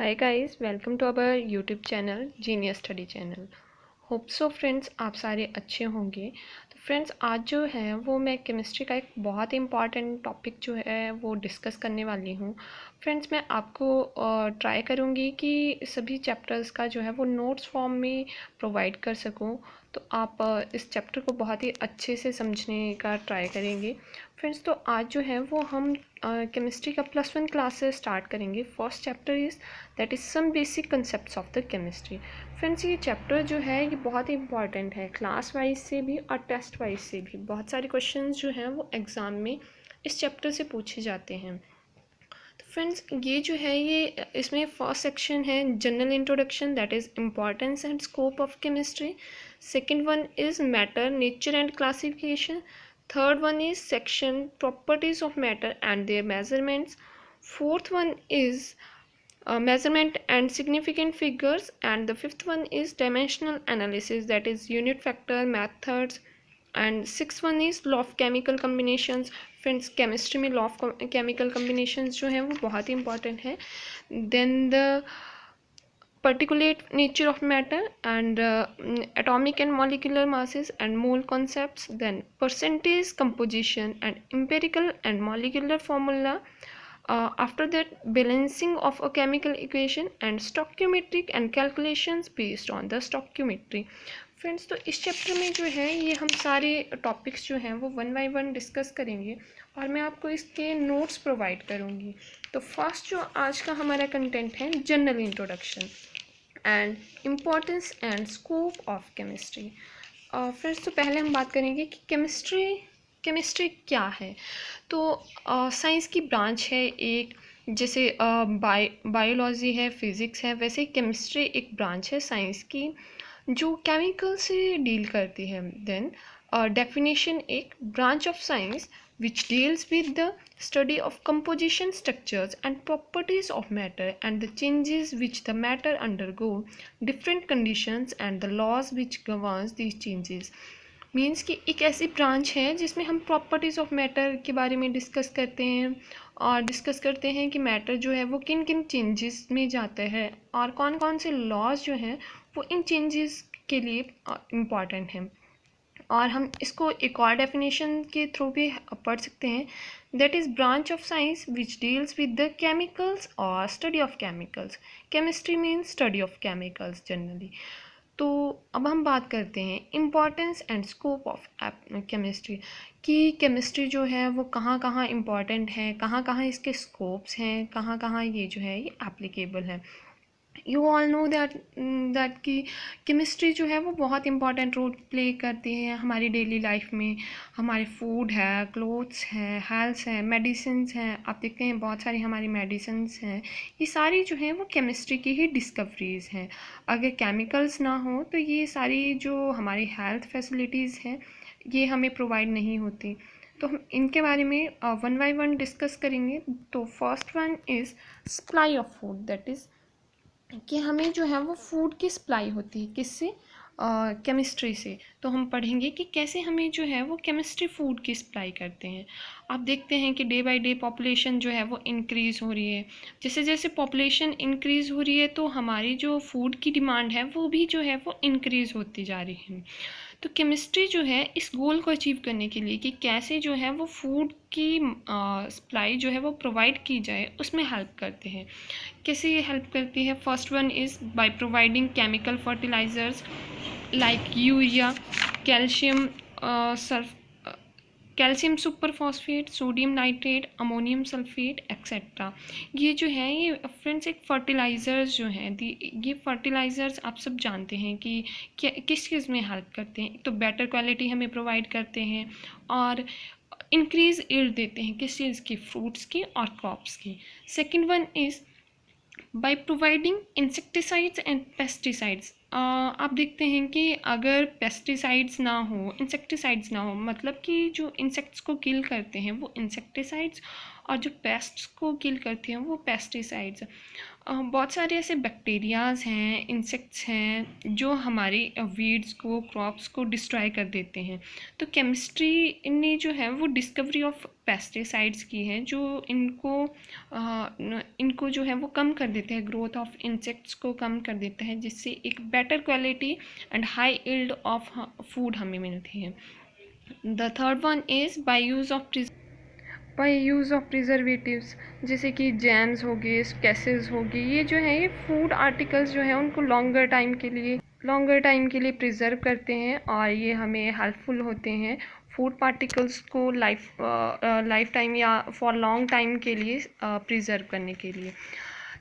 Hi guys, welcome to our YouTube channel genius study channel. Hope so friends आप सारे अच्छे होंगे। तो फ्रेंड्स आज जो है वो मैं केमिस्ट्री का एक बहुत ही इम्पॉर्टेंट टॉपिक जो है वो डिस्कस करने वाली हूँ। फ्रेंड्स मैं आपको ट्राई करूँगी कि सभी चैप्टर्स का जो है वो नोट्स फॉर्म में प्रोवाइड कर सकूँ, तो आप इस चैप्टर को बहुत ही अच्छे से समझने का ट्राई करेंगे। फ्रेंड्स तो आज जो है वो हम केमिस्ट्री का +1 क्लास से स्टार्ट करेंगे। First chapter is that is some basic concepts of the chemistry. Friends ये चैप्टर जो है ये बहुत ही इंपॉर्टेंट है, क्लास वाइज से भी और टेस्ट वाइज से भी। बहुत सारे क्वेश्चंस जो हैं वो एग्ज़ाम में इस चैप्टर से पूछे जाते हैं। तो फ्रेंड्स ये जो है ये इसमें फर्स्ट सेक्शन है general introduction, that is importance and scope of chemistry. Second one is matter, nature and classification. Third one is section properties of matter and their measurements. Fourth one is measurement and significant figures, and the fifth one is dimensional analysis, that is unit factor methods, and sixth one is law of chemical combinations. Friends chemistry में law of chemical combinations जो हैं वो बहुत ही important है। Then the particulate nature of matter and atomic and molecular masses and mole concepts, then percentage composition and empirical and molecular formula. After that, balancing of a chemical equation and stoichiometric and calculations based on the stoichiometry. Friends तो इस chapter में जो है ये हम सारे topics जो हैं वो वन बाय वन डिस्कस करेंगे और मैं आपको इसके नोट्स प्रोवाइड करूँगी। तो फर्स्ट जो आज का हमारा कंटेंट है general introduction and importance and scope of chemistry. Friends तो पहले हम बात करेंगे कि केमिस्ट्री क्या है। तो साइंस की ब्रांच है एक, जैसे बायोलॉजी है, फिज़िक्स है, वैसे केमिस्ट्री एक ब्रांच है साइंस की जो केमिकल से डील करती है। देन डेफिनेशन, एक branch of science which deals with the study of composition, structures and properties of matter and the changes which the matter undergo, different conditions and the laws which governs these changes। Means कि एक ऐसी branch है जिसमें हम properties of matter के बारे में discuss करते हैं और डिस्कस करते हैं कि मैटर जो है वो किन किन चेंजेस में जाता है और कौन कौन से लॉज जो हैं वो इन चेंजेस के लिए इम्पॉर्टेंट हैं। और हम इसको एक और डेफिनेशन के थ्रू भी पढ़ सकते हैं, that is branch of science which deals with the chemicals और study of chemicals. Chemistry means study of chemicals generally. तो अब हम बात करते हैं importance and scope of chemistry, कि केमिस्ट्री जो है वो कहाँ कहाँ इम्पॉर्टेंट है, कहाँ कहाँ इसके स्कोप्स हैं, कहाँ कहाँ ये जो है ये एप्लीकेबल है। यू ऑल नो दैट कि केमिस्ट्री जो है वो बहुत इंपॉर्टेंट रोल प्ले करती है हमारी डेली लाइफ में। हमारे फूड है, क्लोथ्स हैं, हेल्थ है, मेडिसिन्स हैं। आप देखते हैं बहुत सारी हमारी मेडिसिन्स हैं, ये सारी जो हैं वो केमिस्ट्री की ही डिस्कवरीज़ हैं। अगर केमिकल्स ना हो तो ये सारी जो हमारी हेल्थ फैसिलिटीज़ हैं ये हमें प्रोवाइड नहीं होती। तो हम इनके बारे में वन बाय वन डिस्कस करेंगे। तो first one is supply of food, that is कि हमें जो है वो फूड की सप्लाई होती है किससे, केमिस्ट्री से। तो हम पढ़ेंगे कि कैसे हमें जो है वो केमिस्ट्री फूड की सप्लाई करते हैं। आप देखते हैं कि डे बाय डे पॉपुलेशन जो है वो इंक्रीज़ हो रही है। जैसे जैसे पॉपुलेशन इंक्रीज़ हो रही है तो हमारी जो फूड की डिमांड है वो भी जो है वो इंक्रीज़ होती जा रही है। तो केमिस्ट्री जो है इस गोल को अचीव करने के लिए कि कैसे जो है वो फूड की सप्लाई जो है वो प्रोवाइड की जाए उसमें हेल्प करते हैं। कैसे ये हेल्प करती है? First one is by providing chemical fertilisers like urea, calcium calcium super phosphate, sodium nitrate, ammonium sulphate etcetera. ये जो है ये फ्रेंड्स एक फर्टिलाइज़र्स जो हैं ये फर्टिलाइज़र्स आप सब जानते हैं कि किस चीज़ में हेल्प करते हैं। तो बेटर क्वालिटी हमें प्रोवाइड करते हैं और इंक्रीज़ यील्ड देते हैं किस चीज़ की, फ्रूट्स की और क्रॉप्स की। Second one is by providing insecticides and pesticides. आप देखते हैं कि अगर पेस्टिसाइड्स ना हो, इंसेक्टिसाइड्स ना हो, मतलब कि जो इंसेक्ट्स को किल करते हैं वो इंसेक्टिसाइड्स और जो पेस्ट्स को किल करते हैं वो पेस्टिसाइड्स। बहुत सारे ऐसे बैक्टीरियाज हैं, इंसेक्ट्स हैं जो हमारी वीड्स को, क्रॉप्स को डिस्ट्रॉय कर देते हैं। तो केमिस्ट्री ने जो है वो डिस्कवरी ऑफ पेस्टिसाइड्स की हैं जो इनको जो है वो कम कर देते हैं, ग्रोथ ऑफ इंसेक्ट्स को कम कर देता है, जिससे एक better quality and high yield of food हमें मिलती है। The third one is bye use of preservatives, जैसे कि जैम्स हो गए, कैसेस हो गए, ये जो है ये फूड आर्टिकल्स जो है उनको लॉन्गर टाइम के लिए प्रिजर्व करते हैं और ये हमें हेल्पफुल होते हैं फूड पार्टिकल्स को लाइफ टाइम या फॉर लॉन्ग टाइम के लिए प्रिजर्व करने के लिए।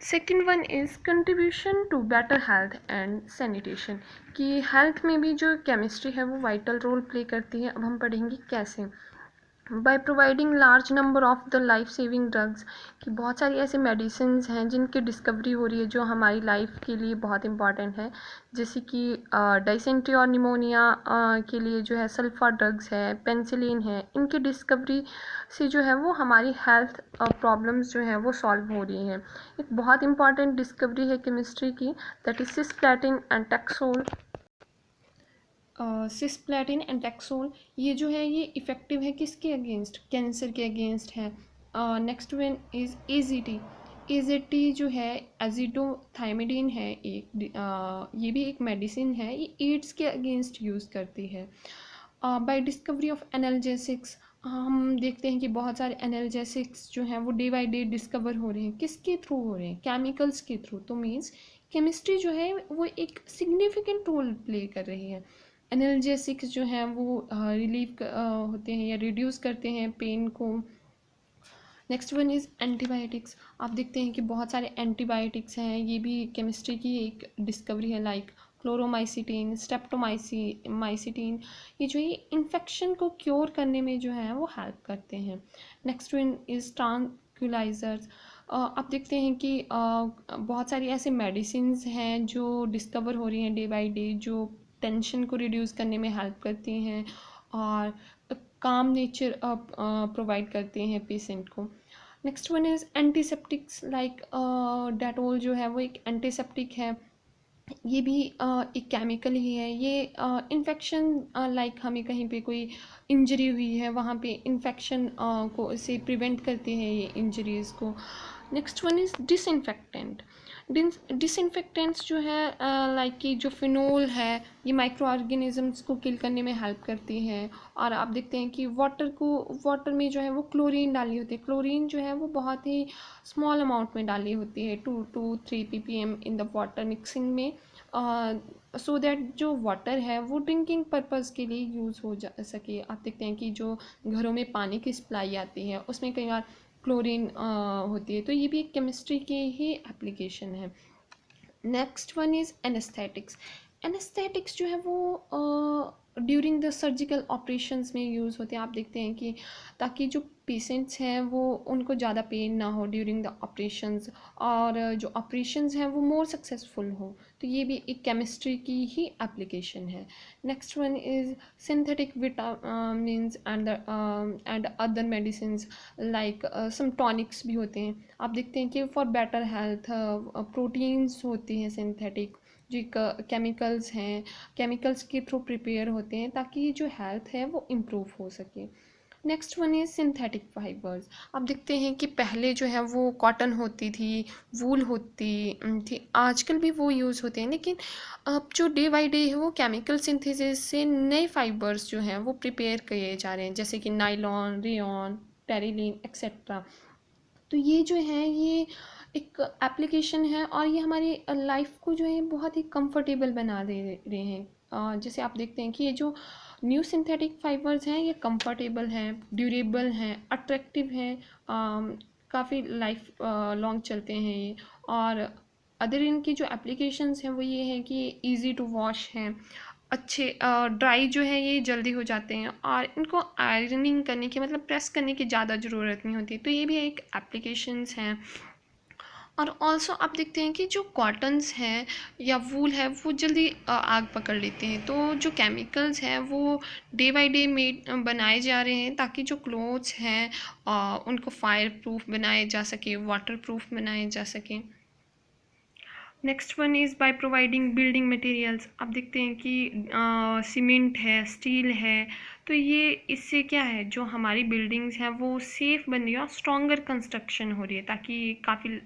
Second one is contribution to better health and sanitation, कि हेल्थ में भी जो केमिस्ट्री है वो वाइटल रोल प्ले करती है। अब हम पढ़ेंगे कैसे। By providing large number of the life saving drugs, कि बहुत सारी ऐसे मेडिसिन हैं जिनकी डिस्कवरी हो रही है जो हमारी लाइफ के लिए बहुत इंपॉर्टेंट है, जैसे कि डाइसेंट्री और निमोनिया के लिए जो है सल्फा ड्रग्स है, पेनिसिलिन है, इनकी डिस्कवरी से जो है वो हमारी हेल्थ प्रॉब्लम्स जो है वो सॉल्व हो रही हैं। एक बहुत इंपॉर्टेंट डिस्कवरी है केमिस्ट्री की, that is cisplatin and taxol. Cisplatin and taxol ये जो है ये इफ़ेक्टिव है किसके अगेंस्ट, कैंसर के अगेंस्ट है। Next one is AGT. AGT जो है एजिडोथाइमिडीन है एक, ये भी एक मेडिसिन है, ये एड्स के अगेंस्ट यूज़ करती है। बाय डिस्कवरी ऑफ एनाल्जेसिक्स, हम देखते हैं कि बहुत सारे एनाल्जेसिक्स जो हैं वो डे बाई डे डिस्कवर हो रहे हैं, किसके थ्रू हो रहे हैं, केमिकल्स के थ्रू। तो मीन्स केमिस्ट्री जो है वो एक सिग्निफिकेंट रोल प्ले कर रही है। एनाल्जेसिक्स जो हैं वो रिलीव होते हैं या रिड्यूस करते हैं पेन को। Next one is antibiotics. आप देखते हैं कि बहुत सारे एंटीबायोटिक्स हैं, ये भी केमिस्ट्री की एक डिस्कवरी है, लाइक क्लोरोमाइसिटीन, स्ट्रेप्टोमाइसिटीन, ये जो है इन्फेक्शन को क्योर करने में जो है वो हेल्प करते हैं। Next one is tranquillisers. आप देखते हैं कि बहुत सारी ऐसे मेडिसिन्स हैं जो डिस्कवर हो रही हैं डे बाय डे, जो टेंशन को रिड्यूस करने में हेल्प करती हैं और काम नेचर प्रोवाइड करते हैं पेशेंट को। Next one is antiseptics, like Dettol जो है वो एक एंटीसेप्टिक है, ये भी एक केमिकल ही है। ये इन्फेक्शन लाइक हमें कहीं पे कोई इंजरी हुई है वहाँ पे इन्फेक्शन को से प्रिवेंट करते हैं ये इंजरीज़ को। Next one is disinfectant. Disinfectants जो है लाइक कि जो फिनोल है ये माइक्रो ऑर्गेनिजम्स को किल करने में हेल्प करती है। और आप देखते हैं कि वाटर में जो है वो क्लोरीन डाली होती है, क्लोरीन जो है वो बहुत ही स्मॉल अमाउंट में डाली होती है, 2 to 3 ppm in the water mixing में, सो दैट जो वाटर है वो ड्रिंकिंग पर्पज़ के लिए यूज़ हो जा सके। आप देखते हैं कि जो घरों में पानी की सप्लाई आती है उसमें कई बार क्लोरीन होती है, तो ये भी एक केमिस्ट्री की ही एप्लीकेशन है। Next one is anaesthetics. Anaesthetics जो है वो ड्यूरिंग द सर्जिकल ऑपरेशंस में यूज़ होते हैं। आप देखते हैं कि ताकि जो पेशेंट्स हैं वो उनको ज़्यादा पेन ना हो ड्यूरिंग द ऑपरेशंस, और जो ऑपरेशंस हैं वो मोर सक्सेसफुल हो, तो ये भी एक केमिस्ट्री की ही एप्लीकेशन है। Next one is synthetic vitamins and other medicines, like some tonics भी होते हैं। आप देखते हैं कि फॉर बेटर हेल्थ प्रोटीन्स होती हैं सिंथेटिक, जो केमिकल्स हैं, केमिकल्स के थ्रू प्रिपेयर होते हैं ताकि जो हेल्थ है वो इम्प्रूव हो सके। Next one is synthetic fibres. आप देखते हैं कि पहले जो है वो कॉटन होती थी, वूल होती थी, आजकल भी वो यूज़ होते हैं, लेकिन अब जो डे बाई डे है वो केमिकल सिंथेसिस से नए फाइबर्स जो हैं वो प्रिपेयर किए जा रहे हैं, जैसे कि नाइलॉन, रेयॉन, टेरिलीन एक्सेट्रा। तो ये जो है ये एक एप्लीकेशन है और ये हमारी लाइफ को जो है बहुत ही कंफर्टेबल बना दे रहे हैं। जैसे आप देखते हैं कि ये जो न्यू सिंथेटिक फाइबर्स हैं ये कंफर्टेबल हैं, ड्यूरेबल हैं, अट्रैक्टिव हैं, काफ़ी लाइफ लॉन्ग चलते हैं ये। और अदर इनकी जो एप्लीकेशंस हैं वो ये हैं कि इजी टू वॉश हैं, अच्छे ड्राई जो है ये जल्दी हो जाते हैं, और इनको आयरनिंग करने की मतलब प्रेस करने की ज़्यादा ज़रूरत नहीं होती, तो ये भी एक एप्लीकेशंस हैं। और ऑल्सो आप देखते हैं कि जो कॉटन्स हैं या वूल है वो जल्दी आग पकड़ लेते हैं, तो जो केमिकल्स हैं वो डे बाय डे बनाए जा रहे हैं ताकि जो क्लोथ्स हैं उनको फायर प्रूफ बनाए जा सके, वाटर प्रूफ बनाए जा सकें। Next one is by providing building materials. आप देखते हैं कि सीमेंट है, स्टील है, तो ये इससे क्या है, जो हमारी बिल्डिंग्स हैं वो सेफ़ बन रही है और स्ट्रॉन्गर कंस्ट्रक्शन हो रही है, ताकि काफ़ी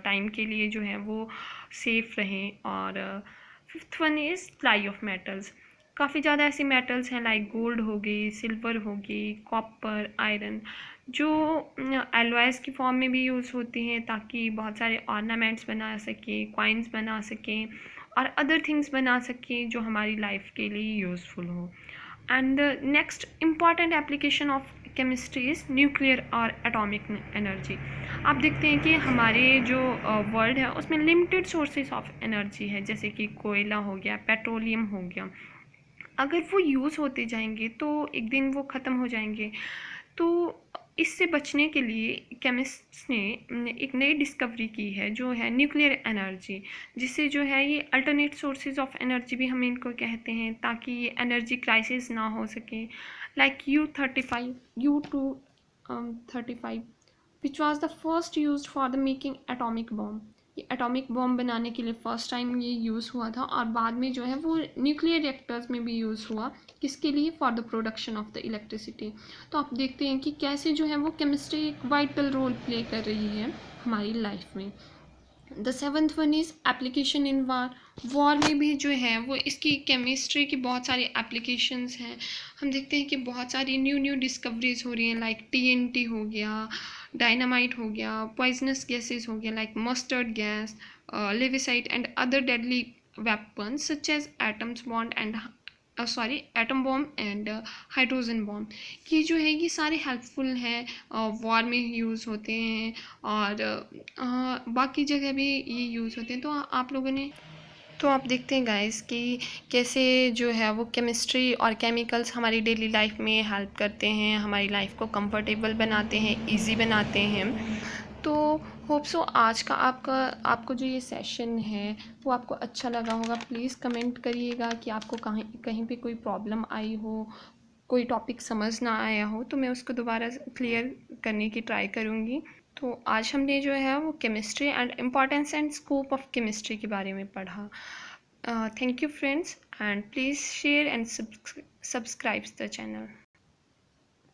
टाइम के लिए जो है वो सेफ़ रहें। और fifth one is supply of metals. काफ़ी ज़्यादा ऐसे मेटल्स हैं लाइक गोल्ड हो गई, सिल्वर हो गई, कॉपर, आयरन, जो एलॉयज़ की फॉर्म में भी यूज़ होती हैं, ताकि बहुत सारे ऑर्नामेंट्स बना सकें, कॉइन्स बना सकें और अदर थिंग्स बना सकें जो हमारी लाइफ के लिए यूज़फुल हो। And next important application of chemistry is nuclear और एटॉमिक एनर्जी। आप देखते हैं कि हमारे जो वर्ल्ड है उसमें लिमिटेड सोर्सेज ऑफ एनर्जी है, जैसे कि कोयला हो गया, पेट्रोलियम हो गया। अगर वो यूज़ होते जाएंगे तो एक दिन वो ख़त्म हो जाएंगे। तो इससे बचने के लिए केमिस्ट्स ने एक नई डिस्कवरी की है जो है न्यूक्लियर एनर्जी, जिससे जो है ये अल्टरनेट सोर्सेज ऑफ एनर्जी भी हम इनको कहते हैं, ताकि ये एनर्जी क्राइसिस ना हो सके। Like U-35 which was the first use for the making atomic bomb. ये एटॉमिक बॉम्ब बनाने के लिए फ़र्स्ट टाइम ये यूज़ हुआ था, और बाद में जो है वो न्यूक्लियर रिएक्टर्स में भी यूज़ हुआ। किसके लिए? For the production of the electricity. तो आप देखते हैं कि कैसे जो है वो केमिस्ट्री एक वाइटल रोल प्ले कर रही है हमारी लाइफ में। The seventh one is application in war में भी जो है वो इसकी केमिस्ट्री की बहुत सारी एप्लीकेशंस हैं। हम देखते हैं कि बहुत सारी न्यू डिस्कवरीज हो रही हैं, लाइक TNT हो गया, डायनामाइट हो गया, पॉइजनस गैसेस हो गया like mustard gas, lewisite and other deadly weapons such as atoms bomb and atom bomb and hydrogen bomb. ये जो है ये सारे हेल्पफुल हैं, वॉर में यूज़ होते हैं और बाकी जगह भी ये यूज़ होते हैं। तो आप देखते हैं गाइस कि कैसे जो है वो केमिस्ट्री और केमिकल्स हमारी डेली लाइफ में हेल्प करते हैं, हमारी लाइफ को कंफर्टेबल बनाते हैं, इजी बनाते हैं। तो होप सो आज का आपको जो ये सेशन है वो आपको अच्छा लगा होगा। प्लीज़ कमेंट करिएगा कि आपको कहीं पे कोई प्रॉब्लम आई हो, कोई टॉपिक समझ ना आया हो, तो मैं उसको दोबारा क्लियर करने की ट्राई करूँगी। तो आज हमने जो है वो chemistry and importance and scope of chemistry के बारे में पढ़ा। Thank you friends, and please share and subscribe the channel.